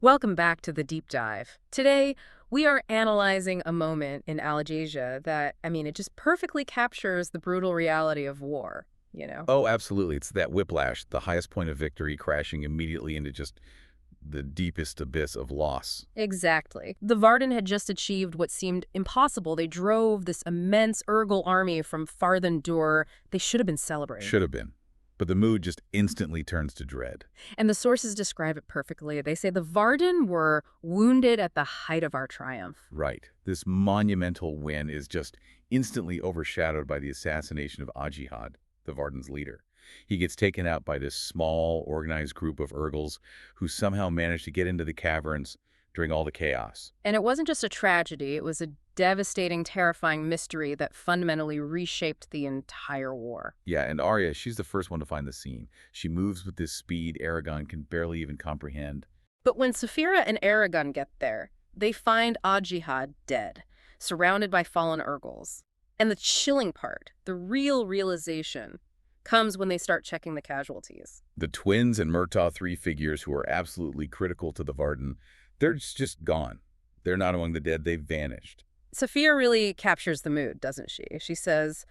Welcome back to the deep dive. Today, we are analyzing a moment in Alagasia that, it just perfectly captures the brutal reality of war, you know? Oh, absolutely. It's that whiplash, the highest point of victory crashing immediately into just the deepest abyss of loss. Exactly. The Varden had just achieved what seemed impossible. They drove this immense Urgal army from Farthendur. They should have been celebrating. Should have been. But the mood just instantly turns to dread. And the sources describe it perfectly. They say the Varden were wounded at the height of our triumph. Right. This monumental win is just instantly overshadowed by the assassination of Ajihad, the Varden's leader. He gets taken out by this small, organized group of Urgals who somehow managed to get into the caverns during all the chaos. And it wasn't just a tragedy, it was a devastating, terrifying mystery that fundamentally reshaped the entire war. Yeah, and Arya, she's the first one to find the scene. She moves with this speed Eragon can barely even comprehend. But when Saphira and Eragon get there, they find Ajihad dead, surrounded by fallen Urgals. And the chilling part, the real realization, comes when they start checking the casualties. The twins and Murtaugh, three figures who are absolutely critical to the Varden, they're just gone. They're not among the dead. They've vanished. Saphira really captures the mood, doesn't she? She says,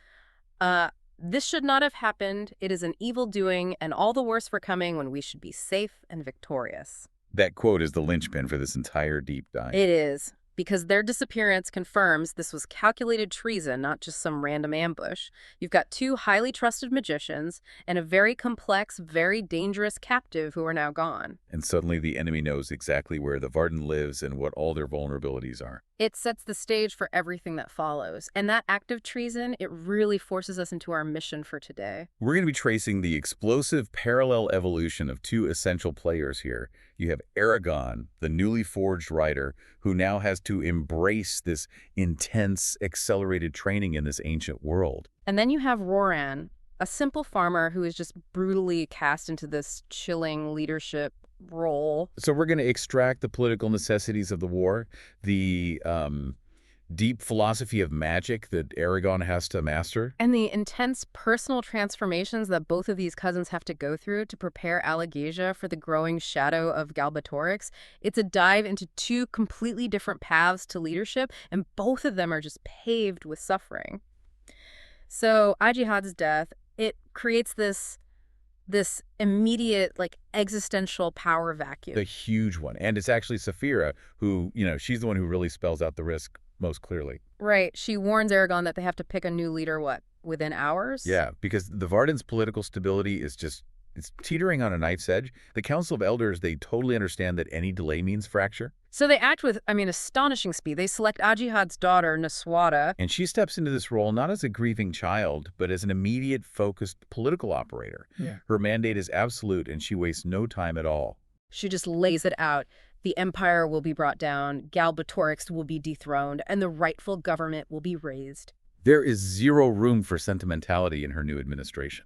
this should not have happened. It is an evil doing, and all the worse for coming when we should be safe and victorious. That quote is the linchpin for this entire deep dive. It is, because their disappearance confirms this was calculated treason, not just some random ambush. You've got two highly trusted magicians and a very complex, very dangerous captive who are now gone. And suddenly the enemy knows exactly where the Varden lives and what all their vulnerabilities are. It sets the stage for everything that follows. And that act of treason, it really forces us into our mission for today. We're going to be tracing the explosive parallel evolution of two essential players here. You have Eragon, the newly forged rider, who now has to embrace this intense, accelerated training in this ancient world. And then you have Roran, a simple farmer who is just brutally cast into this chilling leadership role. So we're going to extract the political necessities of the war, the deep philosophy of magic that Eragon has to master. And the intense personal transformations that both of these cousins have to go through to prepare Alagasia for the growing shadow of Galbatorix. It's a dive into two completely different paths to leadership, and both of them are just paved with suffering. So Ajihad's death, it creates this immediate, existential power vacuum. The huge one. And it's actually Saphira who, she's the one who really spells out the risk most clearly. Right. She warns Eragon that they have to pick a new leader, within hours? Yeah, because the Varden's political stability is it's teetering on a knife's edge. The Council of Elders, they totally understand that any delay means fracture. So they act with, astonishing speed. They select Ajihad's daughter, Naswada. And she steps into this role not as a grieving child, but as an immediate, focused political operator. Yeah. Her mandate is absolute, and she wastes no time at all. She just lays it out. The empire will be brought down, Galbatorix will be dethroned, and the rightful government will be raised. There is zero room for sentimentality in her new administration.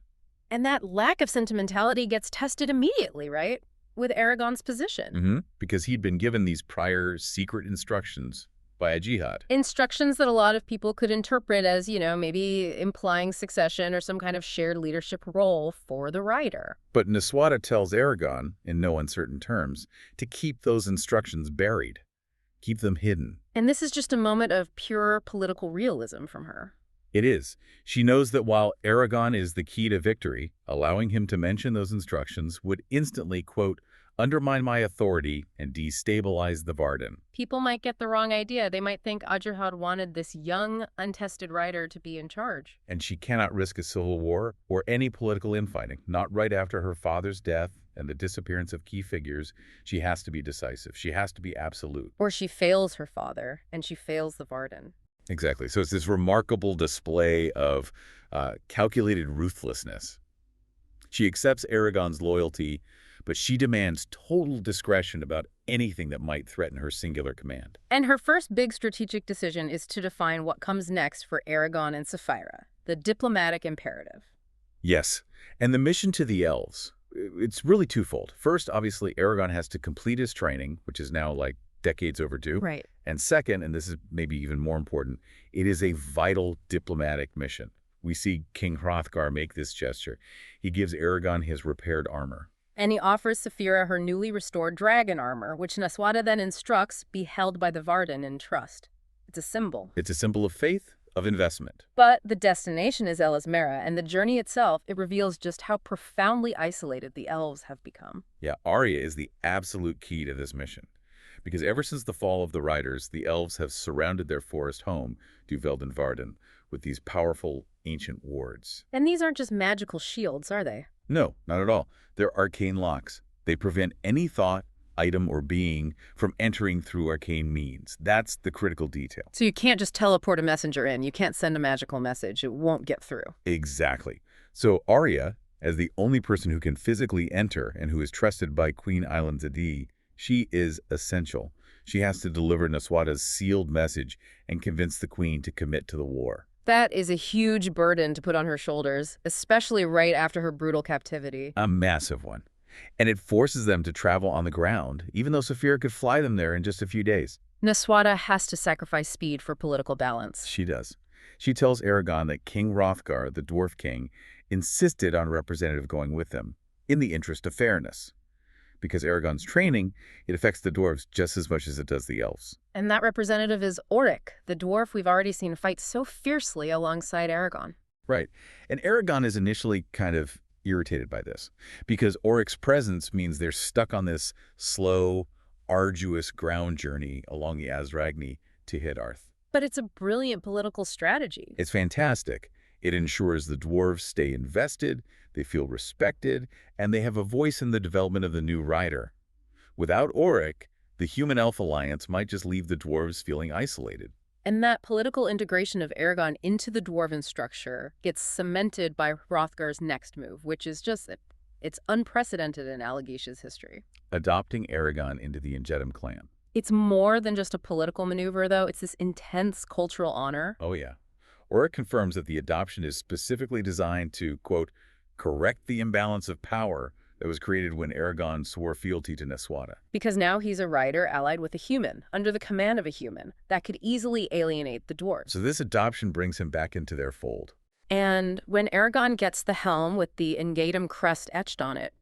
And that lack of sentimentality gets tested immediately, right? With Eragon's position. Because he'd been given these prior secret instructions by Ajihad. Instructions that a lot of people could interpret as, maybe implying succession or some kind of shared leadership role for the rider. But Naswada tells Eragon, in no uncertain terms, to keep those instructions buried. Keep them hidden. And this is just a moment of pure political realism from her. It is. She knows that while Eragon is the key to victory, allowing him to mention those instructions would instantly, quote, undermine my authority and destabilize the Varden. People might get the wrong idea. They might think Ajihad wanted this young, untested rider to be in charge. And she cannot risk a civil war or any political infighting, not right after her father's death and the disappearance of key figures. She has to be decisive. She has to be absolute. Or she fails her father, and she fails the Varden. Exactly. So it's this remarkable display of calculated ruthlessness. She accepts Eragon's loyalty, but she demands total discretion about anything that might threaten her singular command. And her first big strategic decision is to define what comes next for Eragon and Saphira, the diplomatic imperative. Yes, and the mission to the elves, it's really twofold. First, obviously, Eragon has to complete his training, which is now decades overdue. Right. And second, and this is maybe even more important, it is a vital diplomatic mission. We see King Hrothgar make this gesture. He gives Eragon his repaired armor. And he offers Saphira her newly restored dragon armor, which Naswada then instructs be held by the Varden in trust. It's a symbol. It's a symbol of faith, of investment. But the destination is Elismera, and the journey itself, it reveals just how profoundly isolated the elves have become. Yeah, Arya is the absolute key to this mission. Because ever since the fall of the Riders, the elves have surrounded their forest home, Duvelden Varden, with these powerful, ancient wards. And these aren't just magical shields, are they? No, not at all. They're arcane locks. They prevent any thought, item, or being from entering through arcane means. That's the critical detail. So you can't just teleport a messenger in. You can't send a magical message. It won't get through. Exactly. So Arya, as the only person who can physically enter and who is trusted by Queen Island Zadie, she is essential. She has to deliver Naswada's sealed message and convince the queen to commit to the war. That is a huge burden to put on her shoulders, especially right after her brutal captivity. A massive one. And it forces them to travel on the ground, even though Saphira could fly them there in just a few days. Naswada has to sacrifice speed for political balance. She does. She tells Eragon that King Hrothgar, the Dwarf King, insisted on a representative going with them, in the interest of fairness. Because Eragon's training, it affects the dwarves just as much as it does the elves. And that representative is Oric, the dwarf we've already seen fight so fiercely alongside Eragon. Right. And Eragon is initially kind of irritated by this, because Oric's presence means they're stuck on this slow, arduous ground journey along the Azragni to hit Arth. But it's a brilliant political strategy. It's fantastic. It ensures the dwarves stay invested, they feel respected, and they have a voice in the development of the new rider. Without Oric, the human-elf alliance might just leave the dwarves feeling isolated. And that political integration of Eragon into the dwarven structure gets cemented by Hrothgar's next move, which is just, it's unprecedented in Alagesia's history. Adopting Eragon into the Ingedum clan. It's more than just a political maneuver, though. It's this intense cultural honor. Oh, yeah. Oric confirms that the adoption is specifically designed to, quote, correct the imbalance of power that was created when Eragon swore fealty to Naswada. Because now he's a rider allied with a human, under the command of a human, that could easily alienate the dwarves. So this adoption brings him back into their fold. And when Eragon gets the helm with the Ingedum crest etched on it,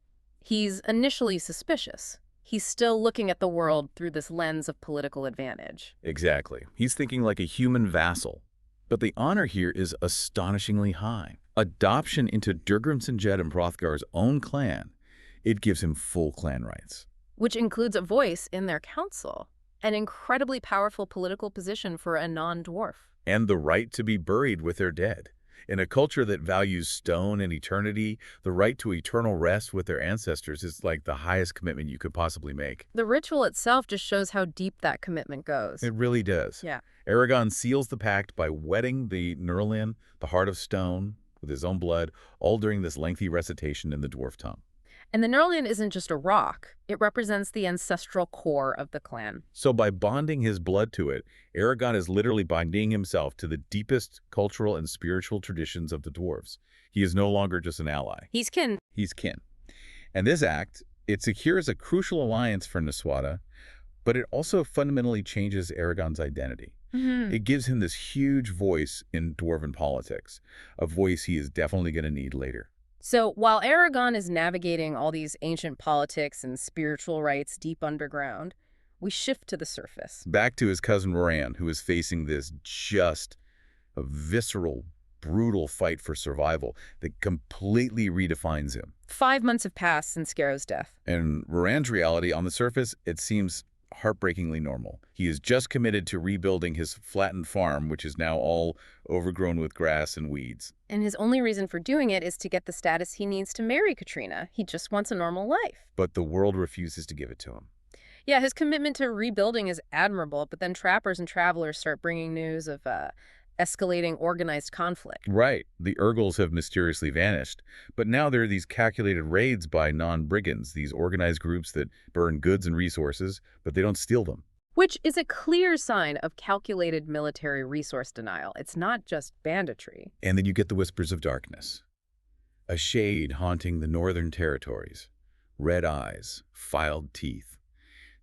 he's initially suspicious. He's still looking at the world through this lens of political advantage. Exactly. He's thinking like a human vassal. But the honor here is astonishingly high. Adoption into Durgrimson Jedum Hrothgar's own clan, it gives him full clan rights. Which includes a voice in their council, an incredibly powerful political position for a non-dwarf. And the right to be buried with their dead. In a culture that values stone and eternity, the right to eternal rest with their ancestors is like the highest commitment you could possibly make. The ritual itself just shows how deep that commitment goes. It really does. Yeah. Eragon seals the pact by wetting the Nerlin, the heart of stone, with his own blood, all during this lengthy recitation in the dwarf tongue. And the Nerlian isn't just a rock. It represents the ancestral core of the clan. So by bonding his blood to it, Eragon is literally binding himself to the deepest cultural and spiritual traditions of the dwarves. He is no longer just an ally. He's kin. He's kin. And this act, it secures a crucial alliance for Naswada, but it also fundamentally changes Eragon's identity. It gives him this huge voice in dwarven politics, a voice he is definitely going to need later. So while Eragon is navigating all these ancient politics and spiritual rites deep underground, we shift to the surface. Back to his cousin Roran, who is facing this just a visceral, brutal fight for survival that completely redefines him. 5 months have passed since Scarrow's death. And Roran's reality, on the surface, it seems heartbreakingly normal. He is just committed to rebuilding his flattened farm, which is now all overgrown with grass and weeds. And his only reason for doing it is to get the status he needs to marry Katrina. He just wants a normal life. But the world refuses to give it to him. Yeah, his commitment to rebuilding is admirable, but then trappers and travelers start bringing news of escalating organized conflict. Right. The Urgles have mysteriously vanished. But now there are these calculated raids by non-brigands, these organized groups that burn goods and resources, but they don't steal them. Which is a clear sign of calculated military resource denial. It's not just banditry. And then you get the whispers of darkness. A shade haunting the northern territories. Red eyes, filed teeth.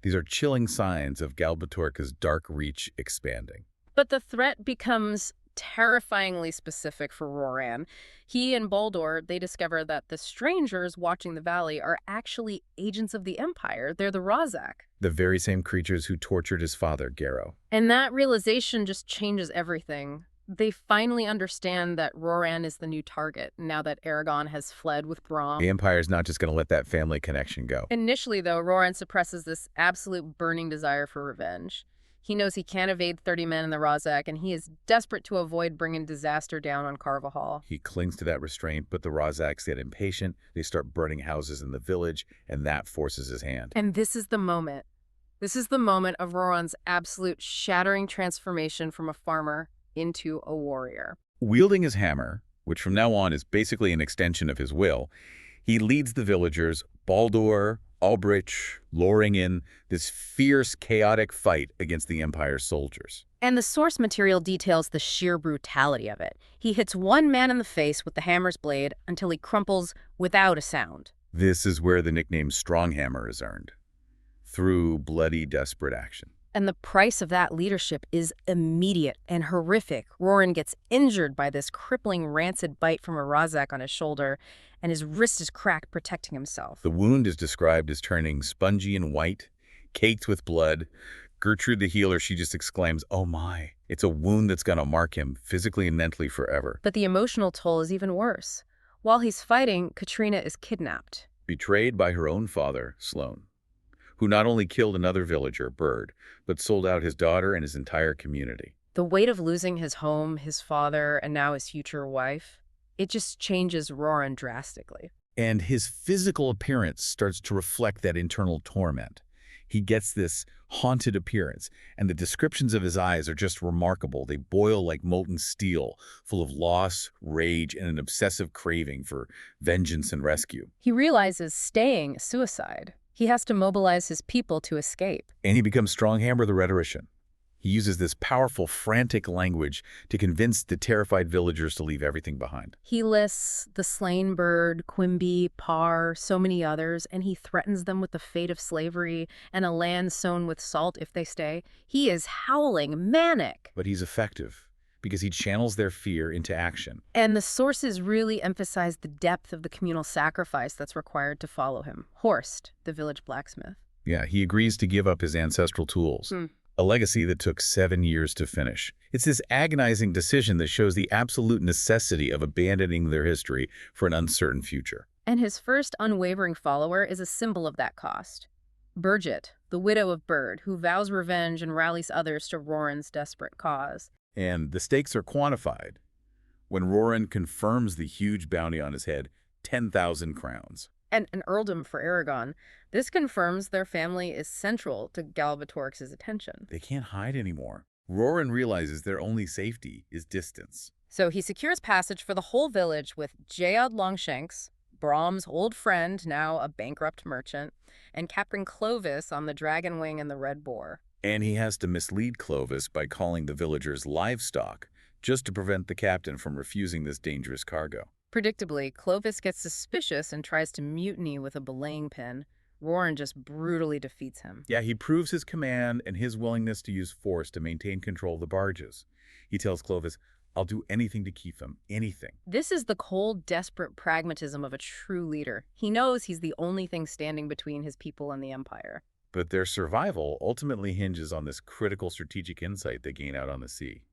These are chilling signs of Galbatorca's dark reach expanding. But the threat becomes terrifyingly specific for Roran. He and Baldur, they discover that the strangers watching the valley are actually agents of the Empire. They're the Razak. The very same creatures who tortured his father, Garrow. And that realization just changes everything. They finally understand that Roran is the new target, now that Eragon has fled with The Brahm. Empire's not just going to let that family connection go. Initially, though, Roran suppresses this absolute burning desire for revenge. He knows he can't evade 30 men in the Razak, and he is desperate to avoid bringing disaster down on Carvahall. He clings to that restraint, but the Razaks get impatient. They start burning houses in the village, and that forces his hand. And this is the moment. This is the moment of Roran's absolute shattering transformation from a farmer into a warrior. Wielding his hammer, which from now on is basically an extension of his will, he leads the villagers, Baldur, Albrich, luring in this fierce, chaotic fight against the Empire's soldiers. And the source material details the sheer brutality of it. He hits one man in the face with the hammer's blade until he crumples without a sound. This is where the nickname Stronghammer is earned, through bloody, desperate action. And the price of that leadership is immediate and horrific. Roran gets injured by this crippling, rancid bite from a Razak on his shoulder, and his wrist is cracked protecting himself. The wound is described as turning spongy and white, caked with blood. Gertrude the healer, she just exclaims, "Oh my." It's a wound that's going to mark him physically and mentally forever. But the emotional toll is even worse. While he's fighting, Katrina is kidnapped. Betrayed by her own father, Sloane, who not only killed another villager, Bird, but sold out his daughter and his entire community. The weight of losing his home, his father, and now his future wife, it just changes Roran drastically. And his physical appearance starts to reflect that internal torment. He gets this haunted appearance, and the descriptions of his eyes are just remarkable. They boil like molten steel, full of loss, rage, and an obsessive craving for vengeance and rescue. He realizes staying is suicide. He has to mobilize his people to escape. And he becomes Stronghammer the rhetorician. He uses this powerful, frantic language to convince the terrified villagers to leave everything behind. He lists the slain bird, Quimby, Parr, so many others, and he threatens them with the fate of slavery and a land sown with salt if they stay. He is howling, manic. But he's effective because he channels their fear into action. And the sources really emphasize the depth of the communal sacrifice that's required to follow him. Horst, the village blacksmith. Yeah, he agrees to give up his ancestral tools. A legacy that took 7 years to finish. It's this agonizing decision that shows the absolute necessity of abandoning their history for an uncertain future. And his first unwavering follower is a symbol of that cost. Birgit, the widow of Bird, who vows revenge and rallies others to Roran's desperate cause. And the stakes are quantified when Roran confirms the huge bounty on his head, 10,000 crowns. And an earldom for Eragon. This confirms their family is central to Galbatorix's attention. They can't hide anymore. Roran realizes their only safety is distance. So he secures passage for the whole village with Jayod Longshanks, Brahm's old friend, now a bankrupt merchant, and Captain Clovis on the Dragon Wing and the Red Boar. And he has to mislead Clovis by calling the villagers livestock, just to prevent the captain from refusing this dangerous cargo. Predictably, Clovis gets suspicious and tries to mutiny with a belaying pin. Roran just brutally defeats him. Yeah, he proves his command and his willingness to use force to maintain control of the barges. He tells Clovis, "I'll do anything to keep them, anything." This is the cold, desperate pragmatism of a true leader. He knows he's the only thing standing between his people and the Empire. But their survival ultimately hinges on this critical strategic insight they gain out on the sea.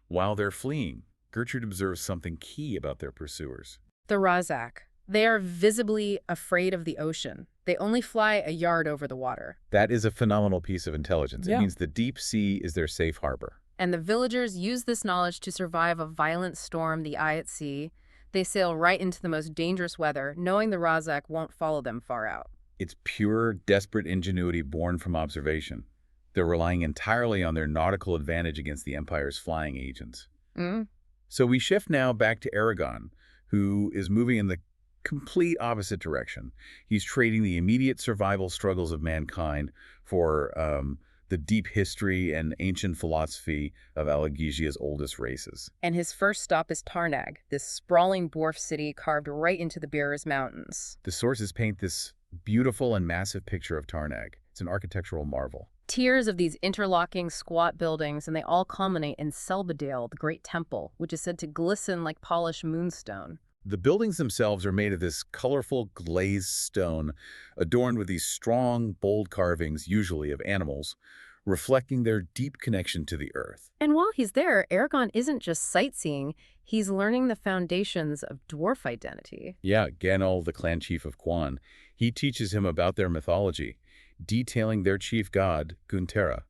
While they're fleeing, Gertrude observes something key about their pursuers. The Razak. They are visibly afraid of the ocean. They only fly a yard over the water. That is a phenomenal piece of intelligence. Yeah. It means the deep sea is their safe harbor. And the villagers use this knowledge to survive a violent storm, the eye at sea. They sail right into the most dangerous weather, knowing the Razak won't follow them far out. It's pure, desperate ingenuity born from observation. They're relying entirely on their nautical advantage against the Empire's flying agents. So we shift now back to Eragon, who is moving in the complete opposite direction. He's trading the immediate survival struggles of mankind for the deep history and ancient philosophy of Alagesia's oldest races. And his first stop is Tarnag, this sprawling dwarf city carved right into the Bearers Mountains. The sources paint this beautiful and massive picture of Tarnag. It's an architectural marvel. Tiers of these interlocking squat buildings, and they all culminate in Selbadale, the great temple, which is said to glisten like polished moonstone. The buildings themselves are made of this colorful glazed stone, adorned with these strong, bold carvings, usually of animals, reflecting their deep connection to the earth. And while he's there, Eragon isn't just sightseeing, he's learning the foundations of dwarf identity. Yeah, Ganol, the clan chief of Quan, he teaches him about their mythology, detailing their chief god, Guntera,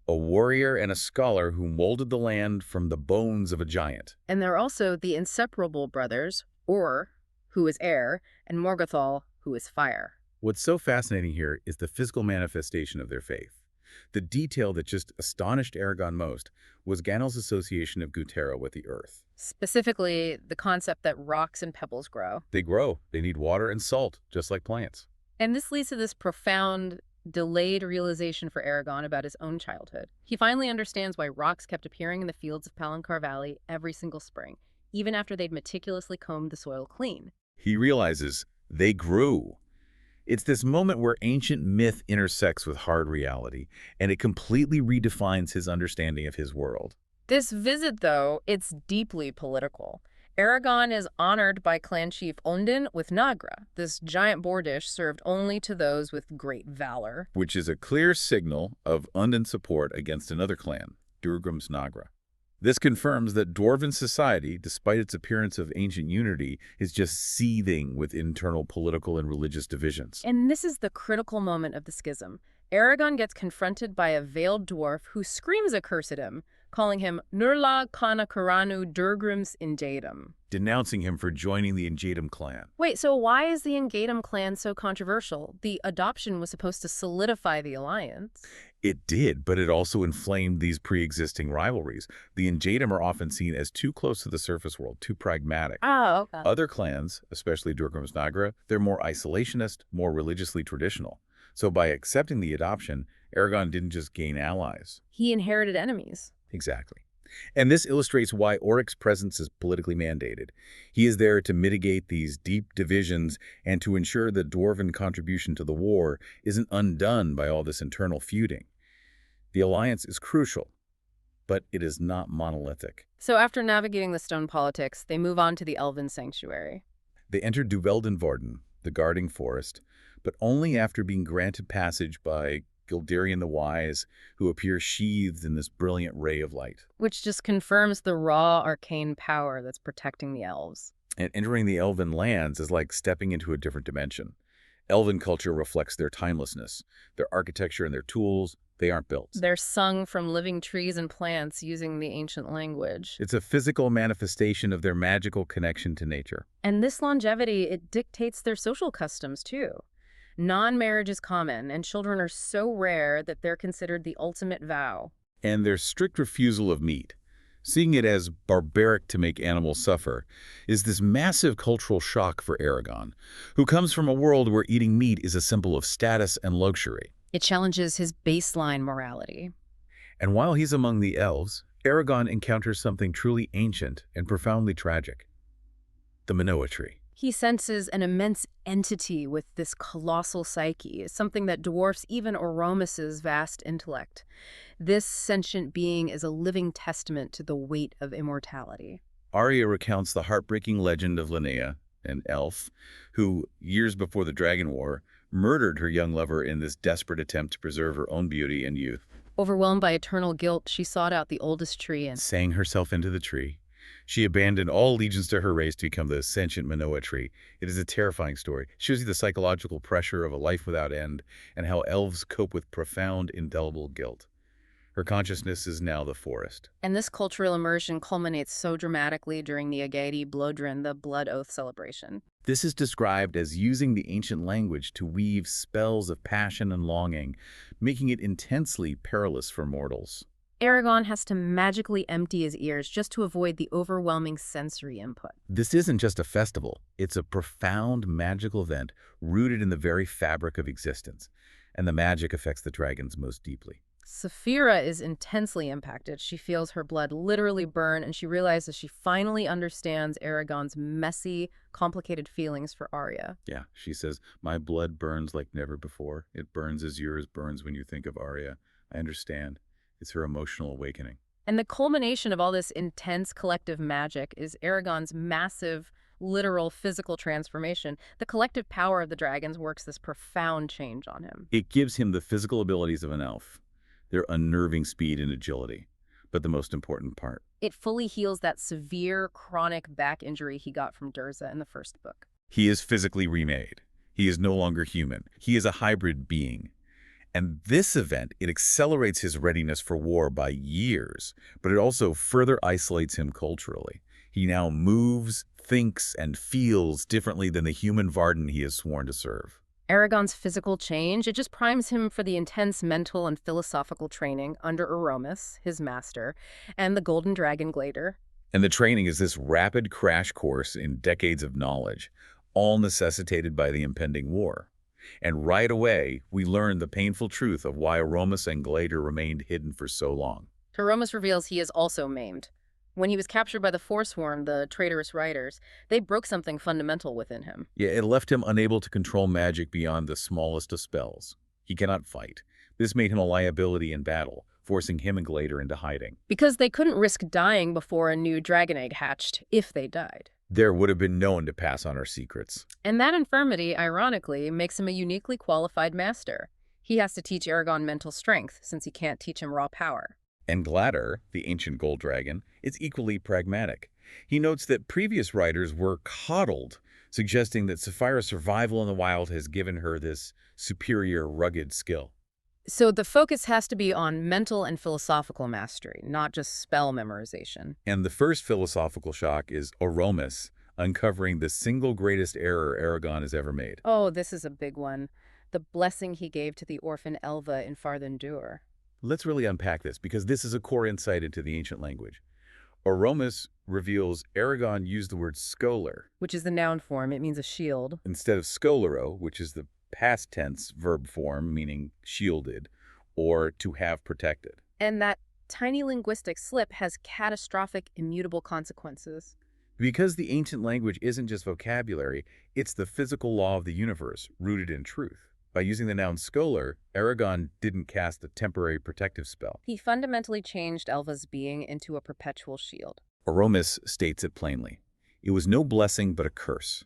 a warrior and a scholar who molded the land from the bones of a giant. And they're also the inseparable brothers, Or, who is air, and Morgothol, who is fire. What's so fascinating here is the physical manifestation of their faith. The detail that just astonished Eragon most was Ganol's association of Guntera with the earth. Specifically, the concept that rocks and pebbles grow. They grow, they need water and salt, just like plants. And this leads to this profound, delayed realization for Eragon about his own childhood. He finally understands why rocks kept appearing in the fields of Palancar Valley every single spring, even after they'd meticulously combed the soil clean. He realizes they grew. It's this moment where ancient myth intersects with hard reality, and it completely redefines his understanding of his world. This visit, though, it's deeply political. Eragon is honored by clan chief Ondin with Nagra, this giant boar dish served only to those with great valor. Which is a clear signal of Undin support against another clan, Durgrim's Nagra. This confirms that Dwarven society, despite its appearance of ancient unity, is just seething with internal political and religious divisions. And this is the critical moment of the schism. Eragon gets confronted by a veiled dwarf who screams a curse at him, calling him Nurla Kana Karanu Durgrims Injadum, denouncing him for joining the Injadum clan. Wait, so why is the Injadum clan so controversial? The adoption was supposed to solidify the alliance. It did, but it also inflamed these pre-existing rivalries. The Injadum are often seen as too close to the surface world, too pragmatic. Oh, okay. Other clans, especially Durgrim's Nagra, they're more isolationist, more religiously traditional. So by accepting the adoption, Eragon didn't just gain allies. He inherited enemies. Exactly. And this illustrates why Oric's presence is politically mandated. He is there to mitigate these deep divisions and to ensure the Dwarven contribution to the war isn't undone by all this internal feuding. The alliance is crucial, but it is not monolithic. So after navigating the stone politics, they move on to the elven sanctuary. They enter Duveldenvarden, the guarding forest, but only after being granted passage by Gilderian the Wise, who appears sheathed in this brilliant ray of light. Which just confirms the raw arcane power that's protecting the elves. And entering the elven lands is like stepping into a different dimension. Elven culture reflects their timelessness, their architecture and their tools. They aren't built. They're sung from living trees and plants using the ancient language. It's a physical manifestation of their magical connection to nature. And this longevity, it dictates their social customs, too. Non-marriage is common, and children are so rare that they're considered the ultimate vow. And their strict refusal of meat, seeing it as barbaric to make animals suffer, is this massive cultural shock for Eragon, who comes from a world where eating meat is a symbol of status and luxury. It challenges his baseline morality. And while he's among the elves, Eragon encounters something truly ancient and profoundly tragic: the Minoa tree. He senses an immense entity with this colossal psyche, something that dwarfs even Oromis's vast intellect. This sentient being is a living testament to the weight of immortality. Arya recounts the heartbreaking legend of Linnea, an elf, who, years before the Dragon War, murdered her young lover in this desperate attempt to preserve her own beauty and youth. Overwhelmed by eternal guilt, she sought out the oldest tree and sang herself into the tree. She abandoned all allegiance to her race to become the sentient Minoa tree. It is a terrifying story. It shows you the psychological pressure of a life without end and how elves cope with profound, indelible guilt. Her consciousness is now the forest. And this cultural immersion culminates so dramatically during the Agaidi Blodrin, the Blood Oath celebration. This is described as using the ancient language to weave spells of passion and longing, making it intensely perilous for mortals. Eragon has to magically empty his ears just to avoid the overwhelming sensory input. This isn't just a festival. It's a profound magical event rooted in the very fabric of existence, and the magic affects the dragons most deeply. Saphira is intensely impacted. She feels her blood literally burn, and she realizes she finally understands Eragon's messy, complicated feelings for Arya. Yeah, she says, "My blood burns like never before. It burns as yours burns when you think of Arya. I understand." It's her emotional awakening. And the culmination of all this intense collective magic is Eragon's massive, literal physical transformation. The collective power of the dragons works this profound change on him. It gives him the physical abilities of an elf, their unnerving speed and agility. But the most important part, It fully heals that severe, chronic back injury he got from Durza in the first book. he is physically remade. He is no longer human. He is a hybrid being. And this event, it accelerates his readiness for war by years, but it also further isolates him culturally. He now moves, thinks, and feels differently than the human Varden he has sworn to serve. Aragon's physical change, it just primes him for the intense mental and philosophical training under Oromis, his master, and the Golden Dragon Glader. And the training is this rapid crash course in decades of knowledge, all necessitated by the impending war. And right away, we learn the painful truth of why Oromis and Glader remained hidden for so long. Oromis reveals he is also maimed. When he was captured by the Forsworn, the traitorous riders, they broke something fundamental within him. Yeah, it left him unable to control magic beyond the smallest of spells. He cannot fight. This made him a liability in battle, forcing him and Glader into hiding. Because they couldn't risk dying before a new dragon egg hatched, if they died. There would have been no one to pass on our secrets. And that infirmity, ironically, makes him a uniquely qualified master. He has to teach Eragon mental strength, since he can't teach him raw power. And Glader, the ancient gold dragon, is equally pragmatic. He notes that previous writers were coddled, suggesting that Saphira's survival in the wild has given her this superior, rugged skill. So the focus has to be on mental and philosophical mastery, not just spell memorization. And the first philosophical shock is Oromis, uncovering the single greatest error Eragon has ever made. Oh, this is a big one. The blessing he gave to the orphan Elva in Farthendur. Let's really unpack this, because this is a core insight into the ancient language. Oromis reveals Eragon used the word scholar Which is the noun form. It means a shield. instead of scholaro, which is the past tense verb form, meaning shielded, or to have protected. And that tiny linguistic slip has catastrophic, immutable consequences. Because the ancient language isn't just vocabulary, it's the physical law of the universe, rooted in truth. By using the noun scholar, Eragon didn't cast a temporary protective spell. He fundamentally changed Elva's being into a perpetual shield. Oromis states it plainly. It was no blessing but a curse,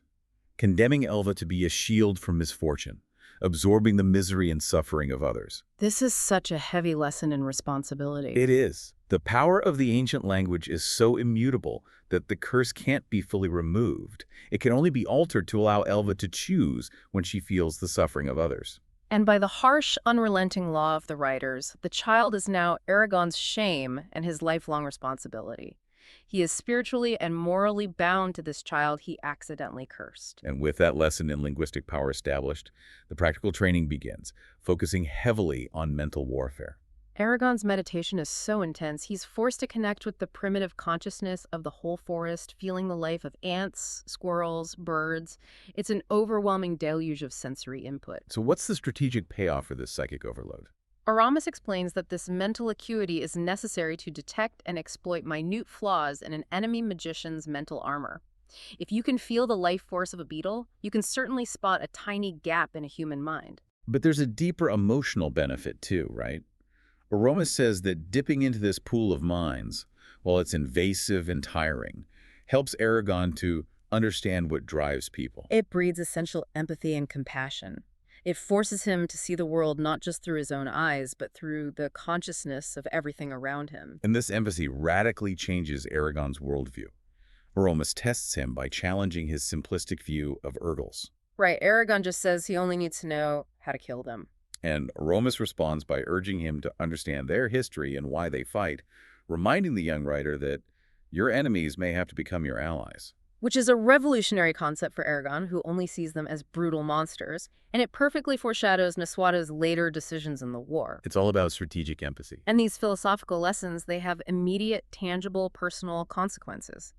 condemning Elva to be a shield from misfortune, absorbing the misery and suffering of others. This is such a heavy lesson in responsibility. It is. The power of the ancient language is so immutable that the curse can't be fully removed. It can only be altered to allow Elva to choose when she feels the suffering of others. And by the harsh, unrelenting law of the writers, the child is now Eragon's shame and his lifelong responsibility. He is spiritually and morally bound to this child he accidentally cursed. And with that lesson in linguistic power established, the practical training begins, focusing heavily on mental warfare. Eragon's meditation is so intense, he's forced to connect with the primitive consciousness of the whole forest, feeling the life of ants, squirrels, birds. It's an overwhelming deluge of sensory input. So what's the strategic payoff for this psychic overload? Oromis explains that this mental acuity is necessary to detect and exploit minute flaws in an enemy magician's mental armor. If you can feel the life force of a beetle, you can certainly spot a tiny gap in a human mind. But there's a deeper emotional benefit too, right? Oromis says that dipping into this pool of minds, while it's invasive and tiring, helps Eragon to understand what drives people. It breeds essential empathy and compassion. It forces him to see the world not just through his own eyes, but through the consciousness of everything around him. And this empathy radically changes Eragon's worldview. Oromis tests him by challenging his simplistic view of Urgals. Right, Eragon just says he only needs to know how to kill them. And Oromis responds by urging him to understand their history and why they fight, reminding the young writer that your enemies may have to become your allies. Which is a revolutionary concept for Eragon, who only sees them as brutal monsters, and it perfectly foreshadows Naswada's later decisions in the war. It's all about strategic empathy. And these philosophical lessons, they have immediate, tangible, personal consequences.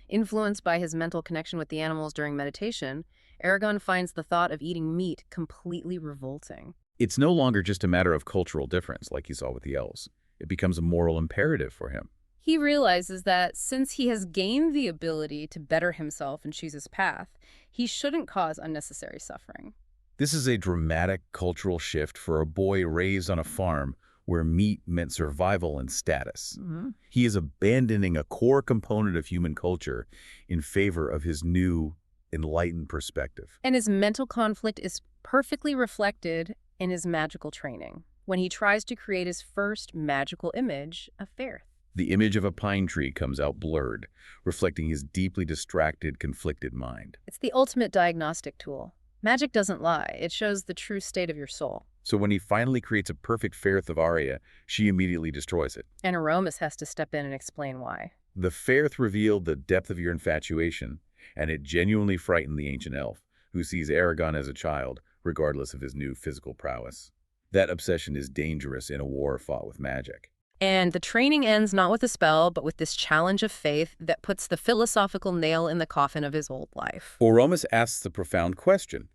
Influenced by his mental connection with the animals during meditation, Eragon finds the thought of eating meat completely revolting. It's no longer just a matter of cultural difference, like he saw with the elves. It becomes a moral imperative for him. He realizes that since he has gained the ability to better himself and choose his path, he shouldn't cause unnecessary suffering. This is a dramatic cultural shift for a boy raised on a farm where meat meant survival and status. Mhm. He is abandoning a core component of human culture in favor of his new, enlightened perspective. And his mental conflict is perfectly reflected in his magical training, when he tries to create his first magical image of Faith. The image of a pine tree comes out blurred, reflecting his deeply distracted, conflicted mind. It's the ultimate diagnostic tool. Magic doesn't lie. It shows the true state of your soul. So when he finally creates a perfect Fairth of Arya, she immediately destroys it. And Oromis has to step in and explain why. The Fairth revealed the depth of your infatuation, and it genuinely frightened the ancient elf, who sees Eragon as a child, regardless of his new physical prowess. That obsession is dangerous in a war fought with magic. And the training ends not with a spell, but with this challenge of faith that puts the philosophical nail in the coffin of his old life. Oromis asks the profound question,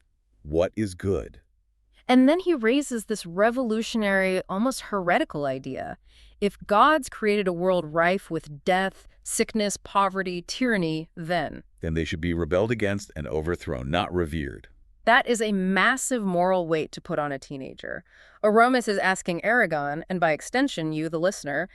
what is good? And then he raises this revolutionary, almost heretical idea. If gods created a world rife with death, sickness, poverty, tyranny, then They should be rebelled against and overthrown, not revered. that is a massive moral weight to put on a teenager. Oromis is asking Eragon, and by extension you, the listener,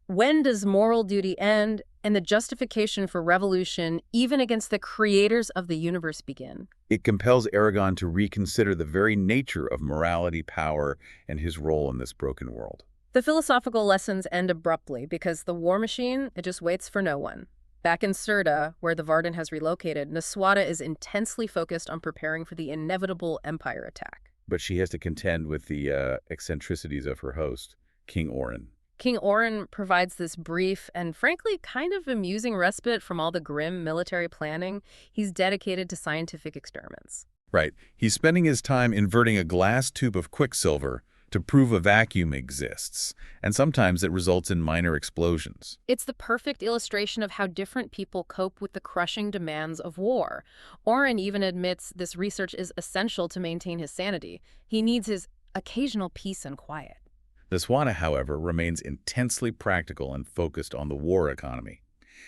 when does moral duty end and the justification for revolution, even against the creators of the universe, begin? It compels Eragon to reconsider the very nature of morality, power, and his role in this broken world. The philosophical lessons end abruptly because the war machine, it just waits for no one. Back in Serda, where the Varden has relocated, Niswada is intensely focused on preparing for the inevitable Empire attack. But she has to contend with the eccentricities of her host, King Orin. King Orin provides this brief and frankly kind of amusing respite from all the grim military planning. He's dedicated to scientific experiments. Right. He's spending his time inverting a glass tube of quicksilver to prove a vacuum exists, and sometimes it results in minor explosions. It's the perfect illustration of how different people cope with the crushing demands of war. Orin even admits this research is essential to maintain his sanity. He needs his occasional peace and quiet. Niswada, however, remains intensely practical and focused on the war economy.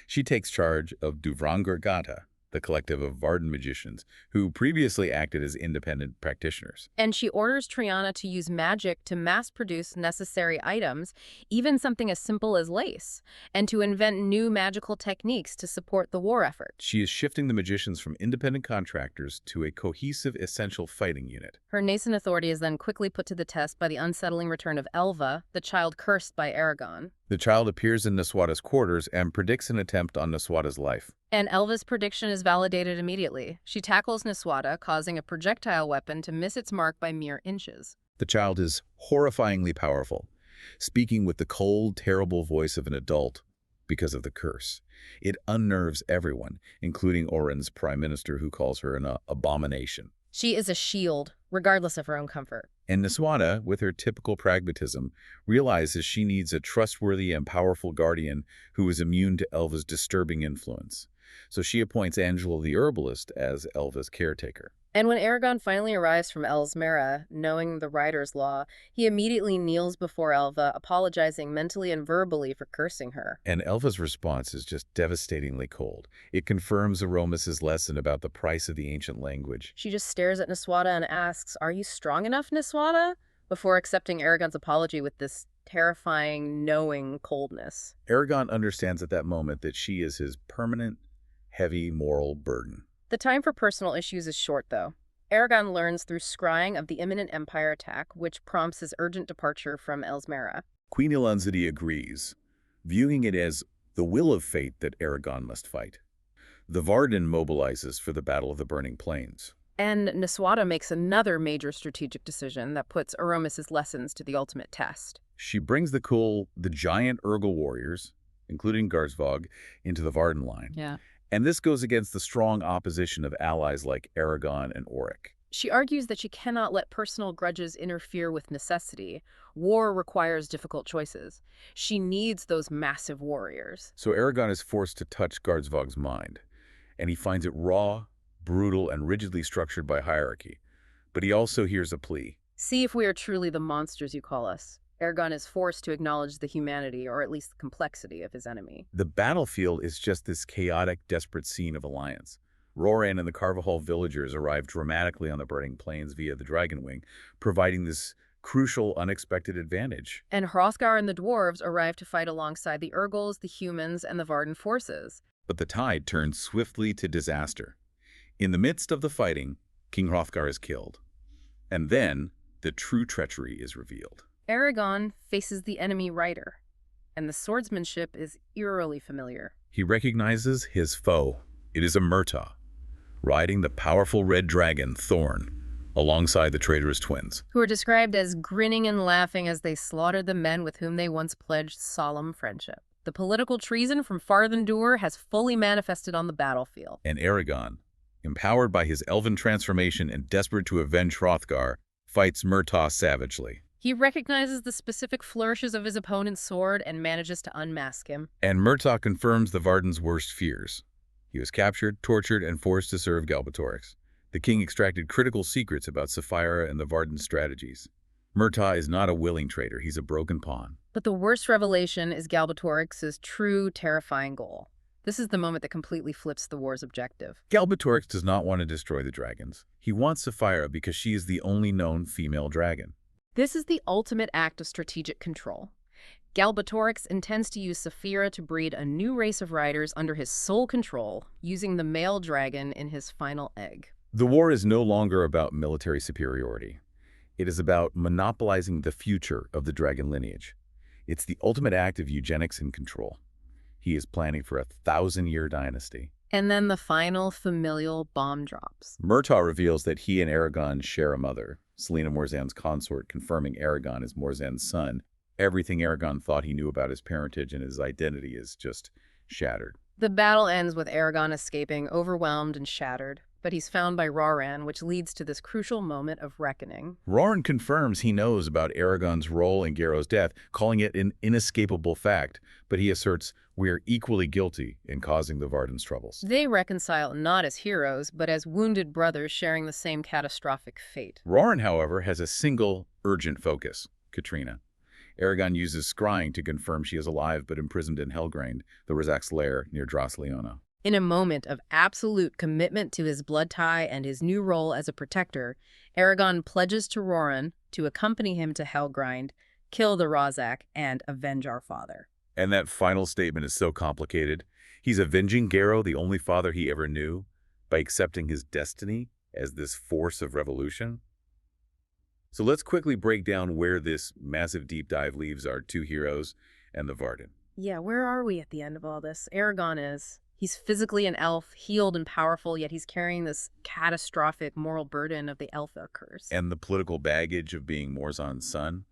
She takes charge of Duvrangurgata, the collective of Varden magicians, who previously acted as independent practitioners. And she orders Triana to use magic to mass-produce necessary items, even something as simple as lace, and to invent new magical techniques to support the war effort. She is shifting the magicians from independent contractors to a cohesive, essential fighting unit. Her nascent authority is then quickly put to the test by the unsettling return of Elva, the child cursed by Eragon. The child appears in Niswada's quarters and predicts an attempt on Niswada's life. And Elva's prediction is validated immediately. She tackles Niswada, causing a projectile weapon to miss its mark by mere inches. The child is horrifyingly powerful, speaking with the cold, terrible voice of an adult because of the curse. It unnerves everyone, including Orin's prime minister, who calls her an abomination. She is a shield, regardless of her own comfort. And Niswada, with her typical pragmatism, realizes she needs a trustworthy and powerful guardian who is immune to Elva's disturbing influence. So she appoints Angela the herbalist as Elva's caretaker. And when Eragon finally arrives from Elsmera, knowing the Rider's Law, he immediately kneels before Elva, apologizing mentally and verbally for cursing her. And Elva's response is just devastatingly cold. It confirms Oromis's lesson about the price of the ancient language. She just stares at Niswada and asks, "Are you strong enough, Niswada?" before accepting Eragon's apology with this terrifying, knowing coldness. Eragon understands at that moment that she is his permanent, heavy moral burden. The time for personal issues is short, though. Eragon learns through scrying of the imminent Empire attack, which prompts his urgent departure from Elsmera. Queen Elanzidi agrees, viewing it as the will of fate that Eragon must fight. The Varden mobilizes for the Battle of the Burning Plains. And Niswada makes another major strategic decision that puts Oromis' lessons to the ultimate test. She brings the giant Urgal warriors, including Garzvog, into the Varden line. Yeah. And this goes against the strong opposition of allies like Eragon and Auric. She argues that she cannot let personal grudges interfere with necessity. War requires difficult choices. She needs those massive warriors. So Eragon is forced to touch Garzvog's mind, and he finds it raw, brutal, and rigidly structured by hierarchy. But he also hears a plea. See if we are truly the monsters you call us. Eragon is forced to acknowledge the humanity, or at least the complexity, of his enemy. The battlefield is just this chaotic, desperate scene of alliance. Roran and the Carvahall villagers arrive dramatically on the burning plains via the Dragon Wing, providing this crucial, unexpected advantage. And Hrothgar and the dwarves arrive to fight alongside the Urgals, the humans, and the Varden forces. But the tide turns swiftly to disaster. In the midst of the fighting, King Hrothgar is killed. And then, the true treachery is revealed. Eragon faces the enemy rider, and the swordsmanship is eerily familiar. He recognizes his foe. It is a Murtaugh, riding the powerful red dragon, Thorn, alongside the traitorous twins. Who are described as grinning and laughing as they slaughtered the men with whom they once pledged solemn friendship. The political treason from Farthendur has fully manifested on the battlefield. And Eragon, empowered by his elven transformation and desperate to avenge Hrothgar, fights Murtaugh savagely. He recognizes the specific flourishes of his opponent's sword and manages to unmask him. And Murtaugh confirms the Varden's worst fears. He was captured, tortured, and forced to serve Galbatorix. The king extracted critical secrets about Sapphira and the Varden's strategies. Murtaugh is not a willing traitor, he's a broken pawn. But the worst revelation is Galbatorix's true, terrifying goal. This is the moment that completely flips the war's objective. Galbatorix does not want to destroy the dragons. He wants Sapphira because she is the only known female dragon. This is the ultimate act of strategic control. Galbatorix intends to use Sapphira to breed a new race of riders under his sole control, using the male dragon in his final egg. The war is no longer about military superiority. It is about monopolizing the future of the dragon lineage. It's the ultimate act of eugenics and control. He is planning for a 1,000-year dynasty. And then the final familial bomb drops. Murtaugh reveals that he and Eragon share a mother, Selena Morzan's consort, confirming Eragon is Morzan's son. Everything Eragon thought he knew about his parentage and his identity is just shattered. The battle ends with Eragon escaping, overwhelmed and shattered, but he's found by Roran, which leads to this crucial moment of reckoning. Roran confirms he knows about Eragon's role in Garrow's death, calling it an inescapable fact, but he asserts we are equally guilty in causing the Varden's troubles. They reconcile not as heroes, but as wounded brothers sharing the same catastrophic fate. Roran, however, has a single urgent focus, Katrina. Eragon uses scrying to confirm she is alive but imprisoned in Helgrain, the Rizak's lair near Drosleona. In a moment of absolute commitment to his blood tie and his new role as a protector, Eragon pledges to Roran to accompany him to Helgrind, kill the Razak, and avenge our father. And that final statement is so complicated. He's avenging Garrow, the only father he ever knew, by accepting his destiny as this force of revolution. So let's quickly break down where this massive deep dive leaves our two heroes and the Varden. Yeah, where are we at the end of all this? Eragon is. He's physically an elf, healed and powerful, yet he's carrying this catastrophic moral burden of the Elfa curse. And the political baggage of being Morzan's son.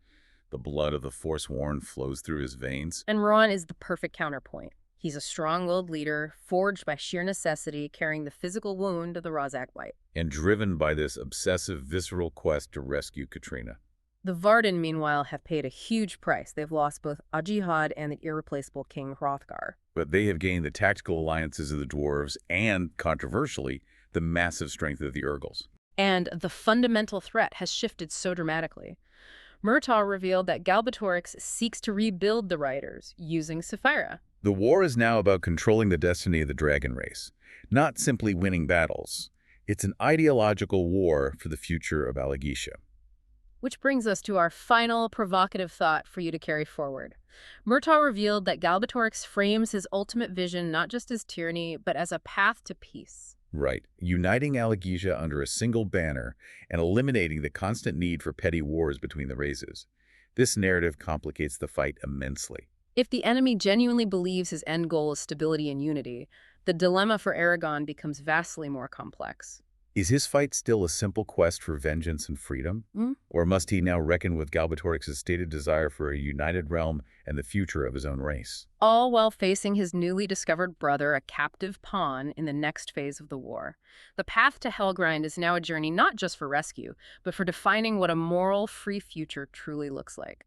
The blood of the Forsworn flows through his veins. And Roran is the perfect counterpoint. He's a strong-willed leader, forged by sheer necessity, carrying the physical wound of the Razak White. And driven by this obsessive, visceral quest to rescue Katrina. The Varden, meanwhile, have paid a huge price. They've lost both Ajihad and the irreplaceable King Hrothgar. But they have gained the tactical alliances of the dwarves and, controversially, the massive strength of the Urgals. And the fundamental threat has shifted so dramatically. Murtaugh revealed that Galbatorix seeks to rebuild the Riders using Sapphira. The war is now about controlling the destiny of the dragon race, not simply winning battles. It's an ideological war for the future of Alagaësia. Which brings us to our final provocative thought for you to carry forward. Murtaugh revealed that Galbatorix frames his ultimate vision not just as tyranny, but as a path to peace. Right, uniting Alagaësia under a single banner and eliminating the constant need for petty wars between the races. This narrative complicates the fight immensely. If the enemy genuinely believes his end goal is stability and unity, the dilemma for Eragon becomes vastly more complex. Is his fight still a simple quest for vengeance and freedom? Or must he now reckon with Galbatorix's stated desire for a united realm and the future of his own race? All while facing his newly discovered brother, a captive pawn, in the next phase of the war. The path to Helgrind is now a journey not just for rescue, but for defining what a moral, free future truly looks like.